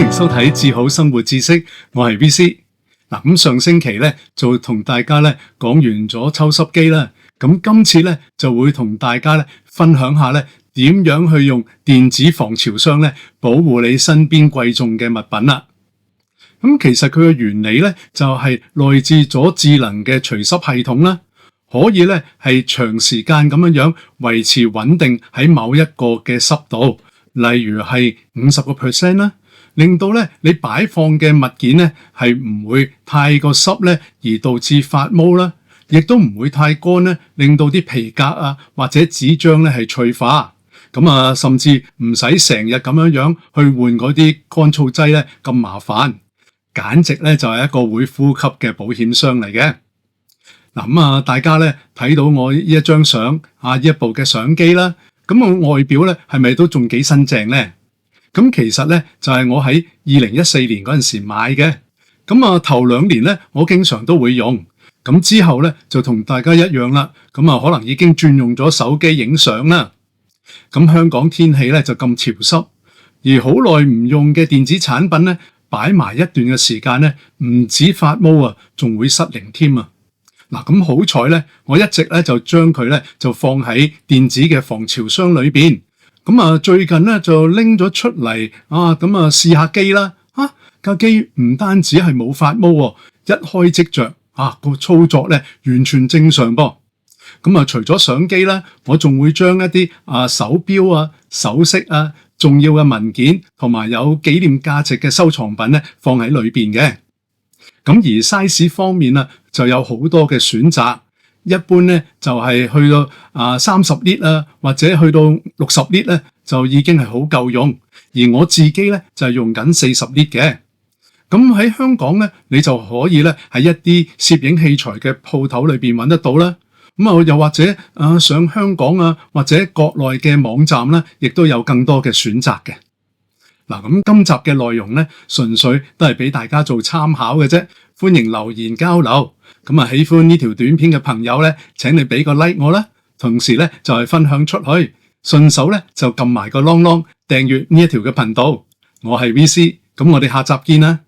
迎收睇智好生活知識，我係 VC。咁上星期咧就同大家咧講完咗抽濕機啦，咁今次咧就會同大家咧分享下咧點樣去用電子防潮箱咧保護你身邊貴重嘅物品啦。咁其實佢嘅原理咧就係內置咗智能嘅除濕系統啦，可以咧係長時間咁樣維持穩定喺某一個嘅濕度，例如係50%啦。令到咧你擺放嘅物件咧係唔會太過濕咧，而導致發毛啦，亦都唔會太乾咧，令到啲皮革啊或者紙張咧係脆化。咁甚至唔使成日咁樣去換嗰啲乾燥劑咧咁麻煩，簡直咧就係一個會呼吸嘅保險箱嚟嘅。嗱大家咧睇到我呢一張相呢一部嘅相機啦，咁我外表咧係咪都仲幾新淨咧？咁其實咧就係我喺2014年嗰陣時買嘅，咁頭2年咧我經常都會用，咁之後咧就同大家一樣啦，咁可能已經轉用咗手機影相啦。咁香港天氣咧就咁潮濕，而好耐唔用嘅電子產品咧擺埋一段嘅時間咧，唔止發毛啊，仲會失靈添啊。咁好彩咧，我一直咧就將佢咧就放喺電子嘅防潮箱裏邊。最近咧就拎咗出嚟試下機啦，架機唔單止係冇發毛喎，一開即着個操作咧完全正常噃。除咗相機啦，我仲會將一啲手錶啊、首飾啊、重要嘅文件同埋有紀念價值嘅收藏品咧放喺裏邊嘅。而 size 方面啊，就有好多嘅選擇。一般咧就係去到30 lit 啊，或者去到60 lit 咧，就已經係好夠用。而我自己咧就係用緊40 lit 嘅。咁喺香港咧，你就可以咧喺一啲攝影器材嘅鋪頭裏邊揾得到啦。又或者上香港啊，或者國內嘅網站啦，亦都有更多嘅選擇嘅。咁今集嘅內容咧，純粹都係俾大家做參考嘅啫。歡迎留言交流。喜歡呢條短片嘅朋友咧，請你俾個 like 我啦。同時咧就係分享出去，順手咧就撳埋個啷啷訂閱呢一條嘅頻道。我係 VC，咁我哋下集見啦。